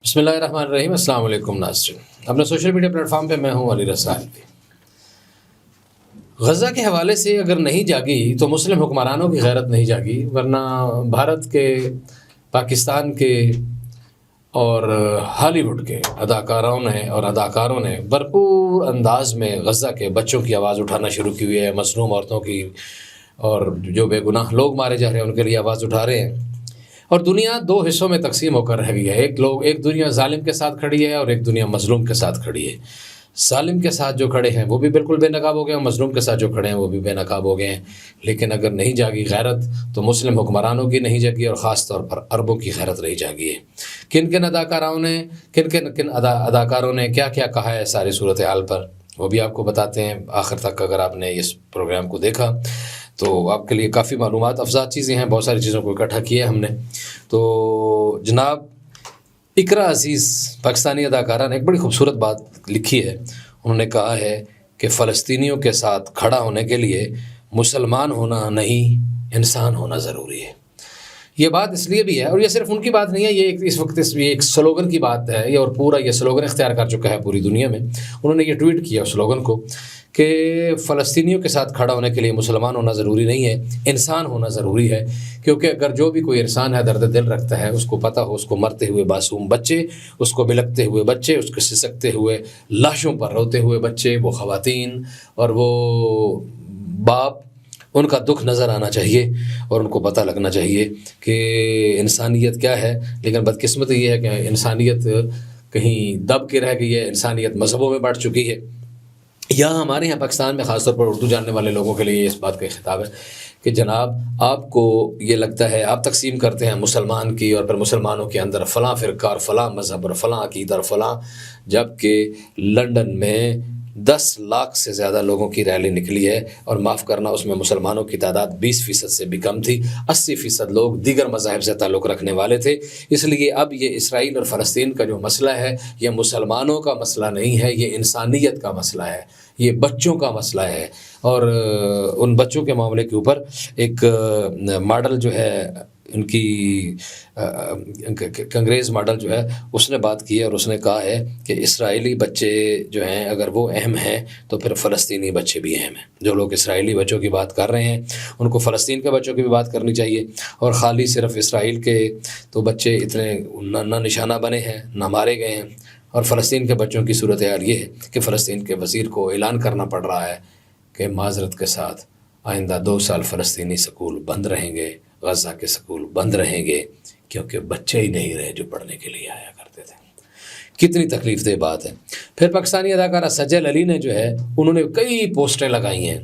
بسم اللہ الرحمن الرحیم۔ السلام علیکم ناظرین، اپنے سوشل میڈیا پلیٹ فارم پہ میں ہوں علی رضا الفی۔ غزہ کے حوالے سے اگر نہیں جاگی تو مسلم حکمرانوں کی غیرت نہیں جاگی، ورنہ بھارت کے، پاکستان کے اور ہالی ووڈ کے اداکاروں نے بھرپور انداز میں غزہ کے بچوں کی آواز اٹھانا شروع کی ہوئی ہے، مظلوم عورتوں کی، اور جو بے گناہ لوگ مارے جا رہے ہیں ان کے لیے آواز اٹھا رہے ہیں۔ اور دنیا دو حصوں میں تقسیم ہو کر رہ گئی ہے، ایک دنیا ظالم کے ساتھ کھڑی ہے اور ایک دنیا مظلوم کے ساتھ کھڑی ہے۔ ظالم کے ساتھ جو کھڑے ہیں وہ بھی بالکل بے نقاب ہو گئے ہیں، مظلوم کے ساتھ جو کھڑے ہیں وہ بھی بے نقاب ہو گئے ہیں۔ لیکن اگر نہیں جاگی غیرت تو مسلم حکمرانوں کی نہیں جاگی، اور خاص طور پر عربوں کی غیرت نہیں جاگی ہے۔ کن اداکاروں نے کیا کیا کہا ہے ساری صورتحال پر، وہ بھی آپ کو بتاتے ہیں آخر تک اگر آپ نے اس پروگرام کو دیکھا تو آپ کے لیے کافی معلومات افزا چیزیں ہیں، بہت ساری چیزوں کو اکٹھا کیا ہے ہم نے۔ تو جناب اقرا عزیز پاکستانی اداکارہ نے ایک بڑی خوبصورت بات لکھی ہے۔ انہوں نے کہا ہے کہ فلسطینیوں کے ساتھ کھڑا ہونے کے لیے مسلمان ہونا نہیں، انسان ہونا ضروری ہے۔ یہ بات اس لیے بھی ہے، اور یہ صرف ان کی بات نہیں ہے، یہ اس وقت ایک سلوگن کی بات ہے، اور پورا یہ سلوگن اختیار کر چکا ہے پوری دنیا میں۔ انہوں نے یہ ٹویٹ کیا اس سلوگن کو کہ فلسطینیوں کے ساتھ کھڑا ہونے کے لیے مسلمان ہونا ضروری نہیں ہے، انسان ہونا ضروری ہے۔ کیونکہ اگر جو بھی کوئی انسان ہے درد دل رکھتا ہے، اس کو پتہ ہو، اس کو مرتے ہوئے معصوم بچے، اس کو بلکتے ہوئے بچے، اس کو سسکتے ہوئے لاشوں پر روتے ہوئے بچے، وہ خواتین اور وہ باپ، ان کا دکھ نظر آنا چاہیے اور ان کو پتہ لگنا چاہیے کہ انسانیت کیا ہے۔ لیکن بدقسمتی یہ ہے کہ انسانیت کہیں دب کے رہ گئی ہے، انسانیت مذہبوں میں بانٹ چکی ہے۔ یہاں ہمارے یہاں پاکستان میں خاص طور پر اردو جاننے والے لوگوں کے لیے اس بات کا خطاب ہے کہ جناب آپ کو یہ لگتا ہے، آپ تقسیم کرتے ہیں مسلمان کی، اور پھر مسلمانوں کے اندر فلاں فرقہ اور فلاں مذہب اور فلاں عقیدہ اور فلاں، جبکہ لندن میں 10 لاکھ سے زیادہ لوگوں کی ریلی نکلی ہے، اور معاف کرنا اس میں مسلمانوں کی تعداد 20% سے بھی کم تھی، 80% لوگ دیگر مذاہب سے تعلق رکھنے والے تھے۔ اس لیے اب یہ اسرائیل اور فلسطین کا جو مسئلہ ہے، یہ مسلمانوں کا مسئلہ نہیں ہے، یہ انسانیت کا مسئلہ ہے، یہ بچوں کا مسئلہ ہے۔ اور ان بچوں کے معاملے کے اوپر ایک ماڈل جو ہے ان کی کنگریز ماڈل جو ہے، اس نے بات کی ہے، اور اس نے کہا ہے کہ اسرائیلی بچے جو ہیں اگر وہ اہم ہیں تو پھر فلسطینی بچے بھی اہم ہیں۔ جو لوگ اسرائیلی بچوں کی بات کر رہے ہیں ان کو فلسطین کے بچوں کی بھی بات کرنی چاہیے، اور خالی صرف اسرائیل کے تو بچے اتنے نہ نشانہ بنے ہیں، نہ مارے گئے ہیں، اور فلسطین کے بچوں کی صورتحال یہ ہے کہ فلسطین کے وزیر کو اعلان کرنا پڑ رہا ہے کہ معذرت کے ساتھ آئندہ 2 سال فلسطینی سکول بند رہیں گے، غزہ کے سکول بند رہیں گے، کیونکہ بچے ہی نہیں رہے جو پڑھنے کے لیے آیا کرتے تھے۔ کتنی تکلیف دہ بات ہے۔ پھر پاکستانی اداکارہ سجل علی نے جو ہے، انہوں نے کئی پوسٹیں لگائی ہیں،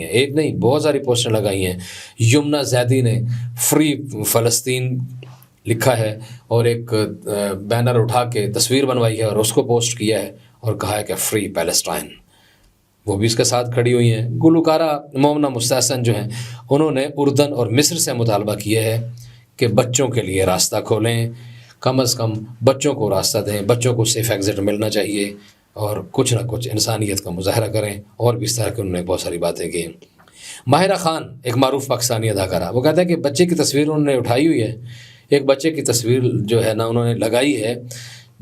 ایک نہیں بہت ساری پوسٹیں لگائی ہیں۔ یمنا زیدی نے فری فلسطین لکھا ہے، اور ایک بینر اٹھا کے تصویر بنوائی ہے اور اس کو پوسٹ کیا ہے اور کہا ہے کہ فری پیلسٹائن، وہ بھی اس کے ساتھ کھڑی ہوئی ہیں۔ گلوکارہ مومنہ مستحسن جو ہیں، انہوں نے اردن اور مصر سے مطالبہ کیا ہے کہ بچوں کے لیے راستہ کھولیں، کم از کم بچوں کو راستہ دیں، بچوں کو سیف ایگزٹ ملنا چاہیے، اور کچھ نہ کچھ انسانیت کا مظاہرہ کریں، اور بھی اس طرح کے انہوں نے بہت ساری باتیں کی۔ ماہرہ خان ایک معروف پاکستانی اداکارہ، وہ کہتا ہے کہ بچے کی تصویر انہوں نے اٹھائی ہوئی ہے، ایک بچے کی تصویر جو ہے نا انہوں نے لگائی ہے،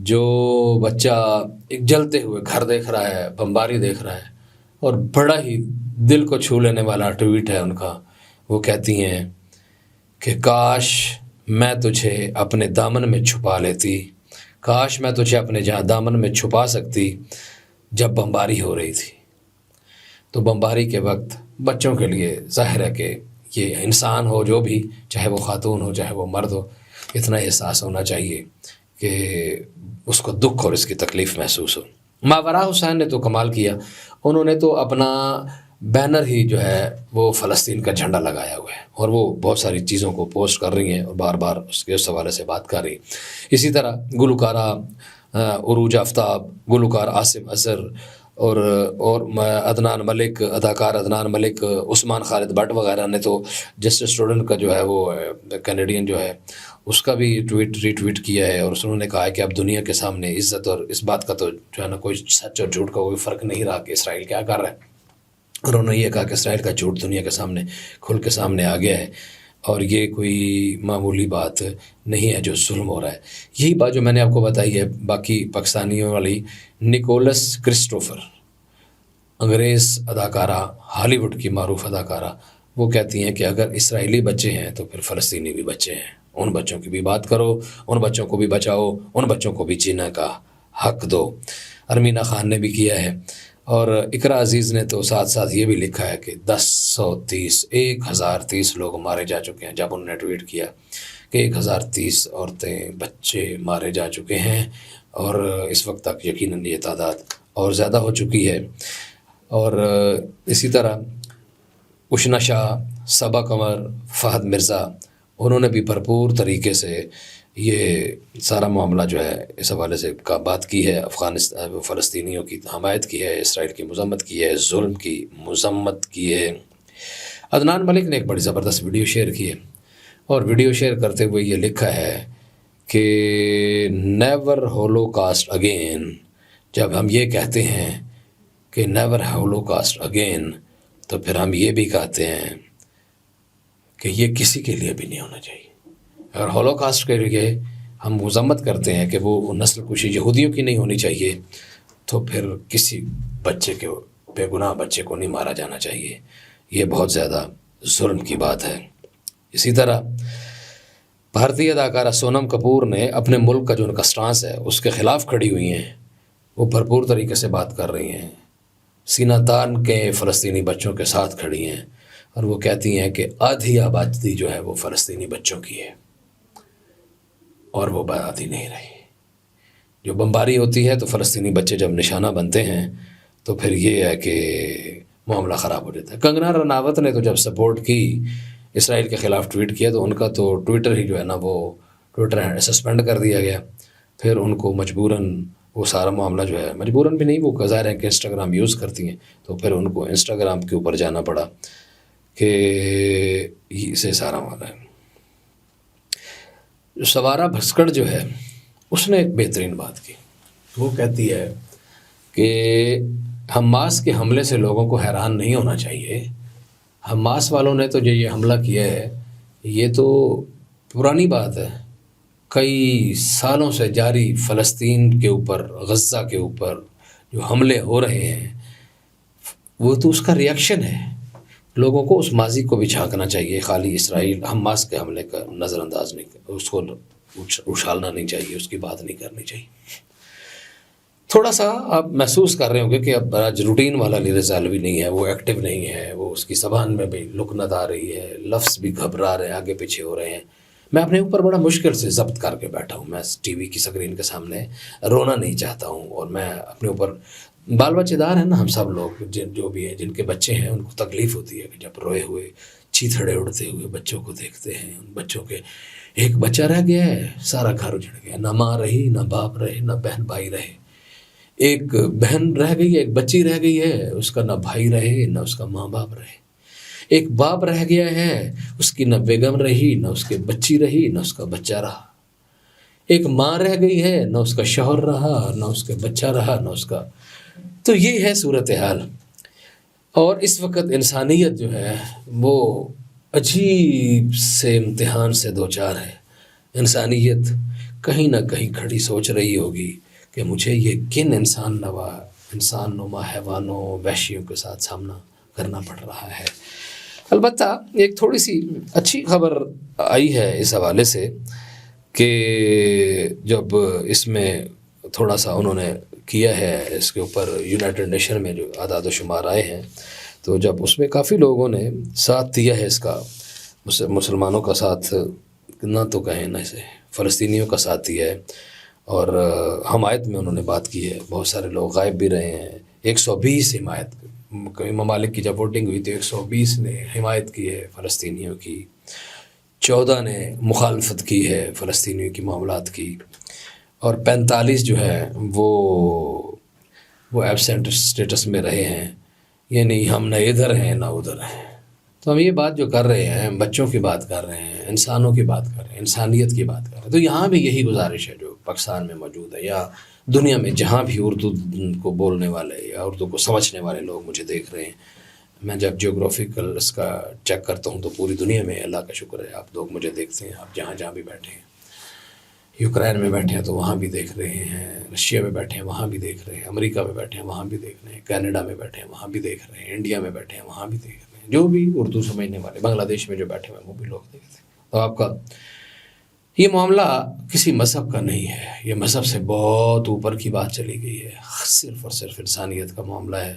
جو بچہ ایک جلتے ہوئے گھر دیکھ رہا ہے، بمباری دیکھ رہا ہے، اور بڑا ہی دل کو چھو لینے والا ٹویٹ ہے ان کا۔ وہ کہتی ہیں کہ کاش میں تجھے اپنے دامن میں چھپا لیتی، کاش میں تجھے اپنے دامن میں چھپا سکتی جب بمباری ہو رہی تھی۔ تو بمباری کے وقت بچوں کے لیے ظاہر ہے کہ یہ انسان ہو جو بھی، چاہے وہ خاتون ہو چاہے وہ مرد ہو، اتنا احساس ہونا چاہیے کہ اس کو دکھ اور اس کی تکلیف محسوس ہو۔ ماورا حسین نے تو کمال کیا، انہوں نے تو اپنا بینر ہی جو ہے وہ فلسطین کا جھنڈا لگایا ہوا ہے، اور وہ بہت ساری چیزوں کو پوسٹ کر رہی ہیں اور بار بار اس حوالے سے بات کر رہی ہیں۔ اسی طرح گلوکارہ عروج آفتاب، گلوکار عاصم اظہر، اور عدنان ملک، اداکار عدنان ملک، عثمان خالد بٹ وغیرہ نے تو جسٹس اسٹوڈنٹ کا جو ہے وہ کینیڈین جو ہے اس کا بھی ری ٹویٹ کیا ہے، اور انہوں نے کہا ہے کہ اب دنیا کے سامنے عزت اور اس بات کا تو جو ہے نا کوئی سچ اور جھوٹ کا کوئی فرق نہیں رہا کہ اسرائیل کیا کر رہا ہے، اور انہوں نے یہ کہا کہ اسرائیل کا جھوٹ دنیا کے سامنے کھل کے سامنے آ گیا ہے۔ اور یہ کوئی معمولی بات نہیں ہے جو ظلم ہو رہا ہے. یہی بات جو میں نے آپ کو بتائی ہے باقی پاکستانیوں والی، نکولس کرسٹوفر، انگریز اداکارہ، ہالی ووڈ کی معروف اداکارہ، وہ کہتی ہیں کہ اگر اسرائیلی بچے ہیں تو پھر فلسطینی بھی بچے ہیں، ان بچوں کی بھی بات کرو، ان بچوں کو بھی بچاؤ، ان بچوں کو بھی جینے کا حق دو. ارمینا خان نے بھی کیا ہے، اور اقرا عزیز نے تو ساتھ ساتھ یہ بھی لکھا ہے کہ 1030 لوگ مارے جا چکے ہیں. جب انہوں نے ٹویٹ کیا کہ 1030 عورتیں بچے مارے جا چکے ہیں، اور اس وقت تک یقیناً یہ تعداد اور زیادہ ہو چکی ہے. اور اسی طرح اشنا شاہ، صبا قمر، فہد مرزا، انہوں نے بھی بھرپور طریقے سے یہ سارا معاملہ جو ہے اس حوالے سے بات کی ہے، افغانستان فلسطینیوں کی حمایت کی ہے، اسرائیل کی مذمت کی ہے، ظلم کی مذمت کی ہے. عدنان ملک نے ایک بڑی زبردست ویڈیو شیئر کی ہے، اور ویڈیو شیئر کرتے ہوئے یہ لکھا ہے کہ نیور ہولو کاسٹ اگین. جب ہم یہ کہتے ہیں کہ نیور ہولو کاسٹ اگین، تو پھر ہم یہ بھی کہتے ہیں کہ یہ کسی کے لیے بھی نہیں ہونا چاہیے. اگر ہولو کاسٹ کے لیے ہم مذمت کرتے ہیں کہ وہ نسل کشی یہودیوں کی نہیں ہونی چاہیے، تو پھر کسی بچے کے، بے گناہ بچے کو نہیں مارا جانا چاہیے. یہ بہت زیادہ ظلم کی بات ہے. اسی طرح بھارتی اداکارہ سونم کپور نے اپنے ملک کا جو ان کا سٹانس ہے اس کے خلاف کھڑی ہوئی ہیں، وہ بھرپور طریقے سے بات کر رہی ہیں، سینہ تان کے فلسطینی بچوں کے ساتھ کھڑی ہیں، اور وہ کہتی ہیں کہ آدھی آبادی جو ہے وہ فلسطینی بچوں کی ہے، اور وہ آبادی نہیں رہی. جو بمباری ہوتی ہے تو فلسطینی بچے جب نشانہ بنتے ہیں تو پھر یہ ہے کہ معاملہ خراب ہو جاتا ہے. کنگنا رناوت نے تو جب سپورٹ کی، اسرائیل کے خلاف ٹویٹ کیا، تو ان کا تو ٹویٹر ہی جو ہے نا وہ ٹویٹر سسپینڈ کر دیا گیا. پھر ان کو مجبوراً وہ سارا معاملہ جو ہے، مجبوراً بھی نہیں، وہ ظاہر ہے کہ انسٹاگرام یوز کرتی ہیں، تو پھر ان کو انسٹاگرام کے اوپر جانا پڑا کہ اسے سارا معاملہ ہے. سوارا بھسکڑ جو ہے اس نے ایک بہترین بات کی. وہ کہتی ہے کہ حماس کے حملے سے لوگوں کو حیران نہیں ہونا چاہیے. حماس والوں نے تو جو یہ حملہ کیا ہے یہ تو پرانی بات ہے، کئی سالوں سے جاری فلسطین کے اوپر، غزہ کے اوپر جو حملے ہو رہے ہیں وہ تو اس کا ریئیکشن ہے. لوگوں کو اس ماضی کو بھی جھانکنا چاہیے، خالی اسرائیل حماس کے حملے کا نظر انداز نہیں، اس کو اچھالنا نہیں چاہیے، اس کی بات نہیں کرنی چاہیے. تھوڑا سا آپ محسوس کر رہے ہوں گے کہ اب آج روٹین والا علی رضا علوی نہیں ہے، وہ ایکٹیو نہیں ہے، وہ اس کی زبان میں بھی لکنت آ رہی ہے، لفظ بھی گھبرا رہے ہیں، آگے پیچھے ہو رہے ہیں. میں اپنے اوپر بڑا مشکل سے ضبط کر کے بیٹھا ہوں. میں ٹی وی کی اسکرین کے سامنے رونا نہیں چاہتا ہوں، اور میں اپنے اوپر، بال بچے دار ہیں نا ہم سب لوگ، جو بھی ہیں، جن کے بچے ہیں ان کو تکلیف ہوتی ہے کہ جب روئے ہوئے چیتھڑے اڑتے ہوئے بچوں کو دیکھتے ہیں. ان بچوں کے ایک بچہ رہ گیا ہے، سارا گھر اجڑ گیا، نہ ماں رہی، نہ باپ رہے، نہ بہن بھائی رہے. ایک بہن رہ گئی ہے، ایک بچی رہ گئی ہے، اس کا نہ بھائی رہے نہ اس کا ماں باپ رہے. ایک باپ رہ گیا ہے، اس کی نہ بیگم رہی، نہ اس کے بچی رہی، نہ اس کا بچہ رہا. ایک ماں رہ گئی ہے، نہ اس کا شوہر رہا، نہ اس کا بچہ رہا، نہ اس کا. تو یہ ہے صورتحال. اور اس وقت انسانیت جو ہے وہ عجیب سے امتحان سے دوچار ہے. انسانیت کہیں نہ کہیں کھڑی سوچ رہی ہوگی کہ مجھے یہ کن انسان نما حیوانوں، وحشیوں کے ساتھ سامنا کرنا پڑ رہا ہے. البتہ ایک تھوڑی سی اچھی خبر آئی ہے اس حوالے سے کہ جب اس میں تھوڑا سا انہوں نے کیا ہے اس کے اوپر، یونائٹڈ نیشن میں جو اعداد و شمار آئے ہیں، تو جب اس میں کافی لوگوں نے ساتھ دیا ہے اس کا، مسلمانوں کا ساتھ نہ تو کہیں نہ اسے فلسطینیوں کا ساتھ دیا ہے، اور حمایت میں انہوں نے بات کی ہے. بہت سارے لوگ غائب بھی رہے ہیں. 120 حمایت، کئی ممالک کی جب ووٹنگ ہوئی تو 120 نے حمایت کی ہے فلسطینیوں کی، 14 نے مخالفت کی ہے فلسطینیوں کی معاملات کی، اور 45 جو ہے وہ ایبسینٹ اسٹیٹس میں رہے ہیں. یعنی ہم نہ ادھر ہیں نہ ادھر ہیں. تو ہم یہ بات جو کر رہے ہیں، بچوں کی بات کر رہے ہیں، انسانوں کی بات کر رہے ہیں، انسانیت کی بات کر رہے ہیں. تو یہاں بھی یہی گزارش ہے جو پاکستان میں موجود ہے، یا دنیا میں جہاں بھی اردو کو بولنے والے یا اردو کو سمجھنے والے لوگ مجھے دیکھ رہے ہیں. میں جب جیوگرافیکل اس کا چیک کرتا ہوں تو پوری دنیا میں اللہ کا شکر ہے آپ لوگ مجھے دیکھتے ہیں، آپ جہاں جہاں بھی بیٹھے ہیں، یوکرین میں بیٹھے ہیں تو وہاں بھی دیکھ رہے ہیں، رشیا میں بیٹھے ہیں وہاں بھی دیکھ رہے ہیں، امریکہ میں بیٹھے ہیں وہاں بھی دیکھ رہے ہیں، کینیڈا میں بیٹھے ہیں وہاں بھی دیکھ رہے ہیں، انڈیا میں بیٹھے ہیں وہاں بھی دیکھ رہے ہیں، جو بھی اردو سمجھنے والے بنگلہ دیش میں جو بیٹھے ہوئے ہیں وہ بھی لوگ دیکھتے ہیں۔ تو آپ کا یہ معاملہ کسی مذہب کا نہیں ہے، یہ مذہب سے بہت اوپر کی بات چلی گئی ہے، صرف اور صرف انسانیت کا معاملہ ہے۔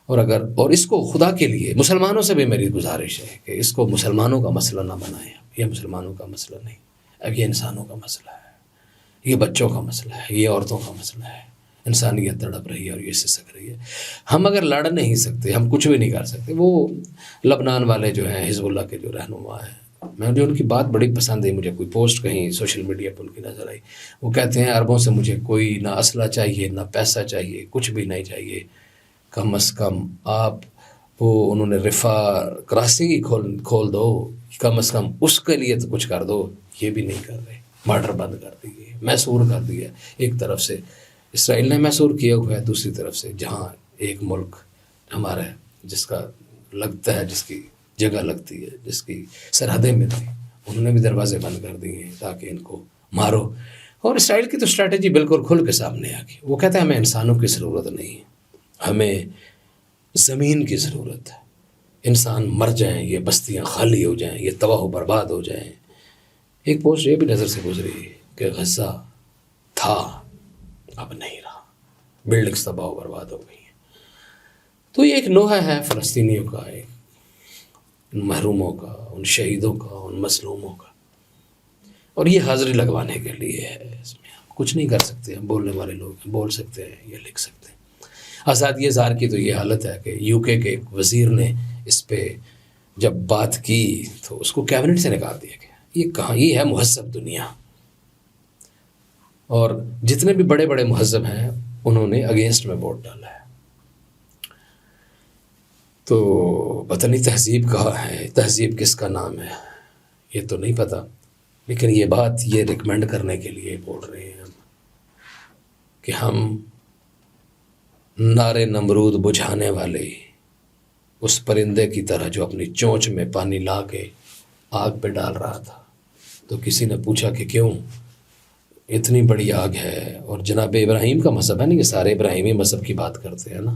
اور اس کو خدا کے لیے مسلمانوں سے بھی میری گزارش ہے کہ اس کو مسلمانوں کا مسئلہ نہ بنائیں، یہ مسلمانوں کا مسئلہ نہیں، اب یہ انسانوں کا مسئلہ ہے، یہ بچوں کا مسئلہ ہے، یہ عورتوں کا مسئلہ ہے۔ انسانیت تڑپ رہی ہے اور یہ سسک رہی ہے۔ ہم اگر لڑ نہیں سکتے، ہم کچھ بھی نہیں کر سکتے۔ وہ لبنان والے جو ہیں، حزب اللہ کے جو رہنما ہیں، مجھے ان کی بات بڑی پسند ہے، مجھے کوئی پوسٹ کہیں سوشل میڈیا پہ ان کی نظر آئی، وہ کہتے ہیں عربوں سے مجھے کوئی نہ اسلحہ چاہیے نہ پیسہ چاہیے، کچھ بھی نہیں چاہیے، کم از کم آپ وہ انہوں نے رفا کراسنگ ہی کھول دو، کم از کم اس کے لیے تو کچھ کر دو۔ یہ بھی نہیں کر رہے، بارڈر بند کر دیے، محصور کر دیا۔ ایک طرف سے اسرائیل نے محصور کیا ہوا ہے، دوسری طرف سے جہاں ایک ملک ہمارا ہے جس کا لگتا ہے، جس کی جگہ لگتی ہے، جس کی سرحدیں ملتی، انہوں نے بھی دروازے بند کر دیے ہیں تاکہ ان کو مارو۔ اور اسرائیل کی تو اسٹریٹجی بالکل کھل کے سامنے آ گئی، وہ کہتے ہیں ہمیں انسانوں کی ضرورت نہیں، ہمیں زمین کی ضرورت ہے، انسان مر جائیں، یہ بستیاں خالی ہو جائیں، یہ تباہ و برباد ہو جائیں۔ ایک پوسٹ یہ بھی نظر سے گزری کہ غزہ تھا اب نہیں رہا، بلڈنگس تباہ و برباد ہو گئی ہیں۔ تو یہ ایک نوحہ ہے فلسطینیوں کا، ایک ان محروموں کا، ان شہیدوں کا، ان مظلوموں کا، اور یہ حاضری لگوانے کے لیے ہے۔ اس میں ہم کچھ نہیں کر سکتے، ہم بولنے والے لوگ ہیں، بول سکتے ہیں یا لکھ سکتے ہیں۔ آزادی اظہار کی تو یہ حالت ہے کہ یو کے ایک وزیر نے اس پہ جب بات کی تو اس کو کیبنٹ سے نکال دیا گیا۔ یہ کہاں، یہ ہے مہذب دنیا، اور جتنے بھی بڑے بڑے مہذب ہیں انہوں نے اگینسٹ میں ووٹ ڈالا ہے۔ تو پتہ نہیں تہذیب کہاں ہے، تہذیب کس کا نام ہے یہ تو نہیں پتہ، لیکن یہ بات یہ ریکمینڈ کرنے کے لیے بول رہے ہیں ہم کہ ہم نارے نمرود بجھانے والے اس پرندے کی طرح جو اپنی چونچ میں پانی لا کے آگ پہ ڈال رہا تھا، تو کسی نے پوچھا کہ کیوں اتنی بڑی آگ ہے، اور جناب ابراہیم کا مذہب ہے نا، یہ سارے ابراہیمی مذہب کی بات کرتے ہیں نا،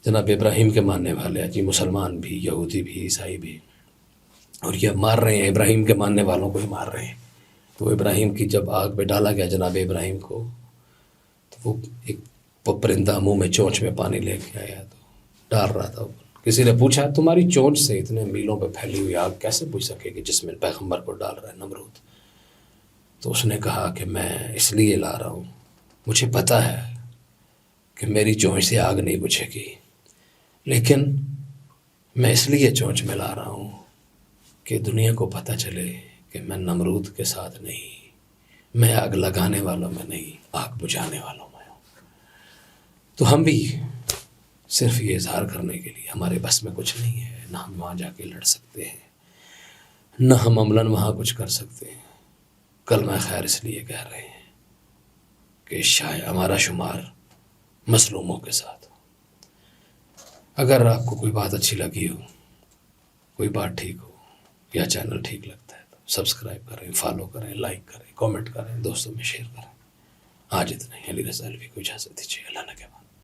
جناب ابراہیم کے ماننے والے ہیں جی، مسلمان بھی، یہودی بھی، عیسائی بھی، اور یہ مار رہے ہیں ابراہیم کے ماننے والوں کو ہی مار رہے ہیں۔ تو ابراہیم کی جب آگ پہ ڈالا گیا جناب ابراہیم کو، تو وہ ایک پرندہ منہ میں چونچ میں پانی لے کے آیا تو ڈال رہا تھا۔ کسی نے پوچھا تمہاری چونچ سے اتنے میلوں پہ پھیلی ہوئی آگ کیسے بجھ سکے گی جس میں پیغمبر کو ڈال رہا ہے نمرود؟ تو اس نے کہا کہ میں اس لیے لا رہا ہوں، مجھے پتہ ہے کہ میری چونچ سے آگ نہیں بجھے گی، لیکن میں اس لیے چونچ میں لا رہا ہوں کہ دنیا کو پتہ چلے کہ میں نمرود کے ساتھ نہیں، میں آگ لگانے والوں میں نہیں، آگ بجھانے والوں میں ہوں۔ تو ہم بھی صرف یہ اظہار کرنے کے لیے، ہمارے بس میں کچھ نہیں ہے، نہ ہم وہاں جا کے لڑ سکتے ہیں، نہ ہم عملاً وہاں کچھ کر سکتے ہیں۔ کلمہ خیر اس لیے کہہ رہے ہیں کہ شاید ہمارا شمار مظلوموں کے ساتھ۔ اگر آپ کو کوئی بات اچھی لگی ہو، کوئی بات ٹھیک ہو، یا چینل ٹھیک لگتا ہے تو سبسکرائب کریں، فالو کریں، لائک کریں، کامنٹ کریں، دوستوں میں شیئر کریں۔ آج اتنا ہی، علی رضا الوی کو اجازت دیجیے، اللہ نے